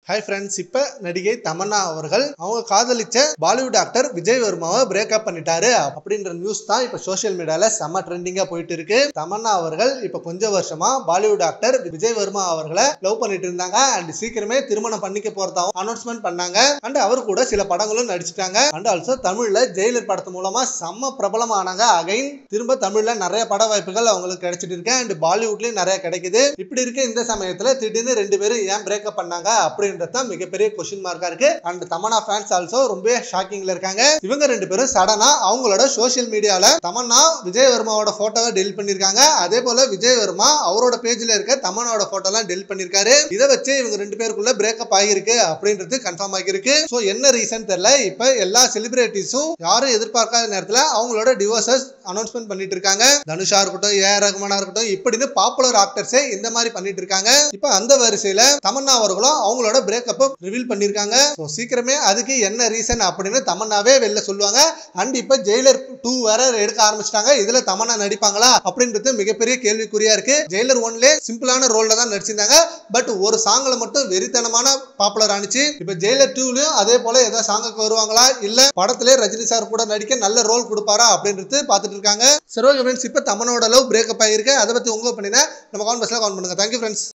Hi friends, இப்போ நடிகை தமன்னா அவர்கள் அவங்க காதலிச்ச பாலிவுட் ஆக்டர் விஜய் வர்மாவை பிரேக்கப் பண்ணிட்டாரு அப்படின்ற நியூஸ் தான் இப்போ சோஷியல் மீடியால செம்ம ட்ரெண்டிங்கா போயிட்டு இருக்கு. தமன்னா அவர்கள் இப்போ கொஞ்சம் வருஷமா பாலிவுட் ஆக்டர் விஜய் வர்மா அவர்களை லவ் பண்ணிட்டு இருந்தாங்க. அண்ட் சீக்கிரமே திருமணம் பண்ணிக்க போறதாவும் அனௌன்ஸ்மெண்ட் பண்ணாங்க. அண்ட் அவர் கூட சில படங்களும் நடிச்சிட்டாங்க. அண்ட் ஆல்சோ தமிழ்ல ஜெயிலர் படத்து மூலமா செம்ம பிரபலமானாங்க. அகைன் திரும்ப தமிழ்ல நிறைய பட வாய்ப்புகள் அவங்களுக்கு கிடைச்சிட்டு இருக்கு. அண்ட் பாலிவுட்லயும் நிறைய கிடைக்குது. இப்படி இருக்க இந்த சமயத்துல திடீர்னு ரெண்டு பேரும் ஏன் பிரேக்கப் பண்ணாங்க அப்படின்றத மிகப்பெரிய கொஸ்டின் மார்க்கா இருக்கு. அண்ட் தமன்னா ஃபேன்ஸ் ஆல்சோ ரொம்ப ஷாக்கிங்ல இருக்காங்க. இவங்க ரெண்டு பேரும் சடனா அவங்களோட சோஷியல் மீடியால தமன்னா விஜய் வர்மாவோட போட்டோவை டெலிட் பண்ணிருக்காங்க. அதே போல விஜய் வர்மா அவரோட பேஜ்ல இருக்க தமன்னாவோட போட்டோ எல்லாம் டெலிட் பண்ணிருக்காரு. இதை வச்சு இவங்க ரெண்டு பேருக்குள்ள பிரேக்கப் ஆகிருக்கு அப்படின்றது கன்ஃபார்ம் ஆகிருக்கு. சோ என்ன ரீசன் தெரியல. இப்ப எல்லா செலிபிரிட்டிஸும் யாரும் எதிர்பார்க்காத நேரத்துல அவங்களோட டிவோர்ஸஸ் அனௌன்ஸ்மெண்ட் பண்ணிட்டு இருக்காங்க. தனுஷா இருக்கட்டும், ஏஆர் ரஹ்மானா இருக்கட்டும், இப்படின்னு பாப்புலர் ஆக்டர்ஸே இந்த மாதிரி பண்ணிட்டு இருக்காங்க. இப்ப அந்த வரிசையில தமன்னா அவர்களும் அவங்களோட பிரேக்கப்பை ரிவீல் பண்ணிருக்காங்க. சீக்கிரமே அதுக்கு என்ன ரீசன் அப்படின்னு தமன்னாவே வெளில சொல்லுவாங்க. அண்ட் இப்ப ஜெயிலர் 2 வேற எடுக்க ஆரம்பிச்சிட்டாங்க. இதுல தமன்னா நடிப்பாங்களா அப்படின்றது மிகப்பெரிய கேள்விக்குறியா இருக்கு. ஜெயிலர் 1ல சிம்பிளான ரோல்ல தான் நடிச்சிருந்தாங்க. பட் ஒரு சாங்ல மட்டும் வெறித்தனமான பாப்புலர் ஆனிச்சு. இப்ப ஜெயிலர் 2லயும் அதே போல ஏதாவது சாங்குக்கு வருவாங்களா, இல்ல படத்திலே ரஜினி சார் கூட நடிக்க நல்ல ரோல் கொடுப்பாரா அப்படின்றது பார்த்துட்டு இருக்காங்க. சரி ஓகே ஃப்ரெண்ட்ஸ், இப்ப தமன்னோட லவ் பிரேக்கப் ஆயிருக்கு. அதை பத்தி உங்க ஒப்பீனியனை நம்ம கமெண்ட் பாக்ஸ்ல கமெண்ட் பண்ணுங்க. Thank you friends.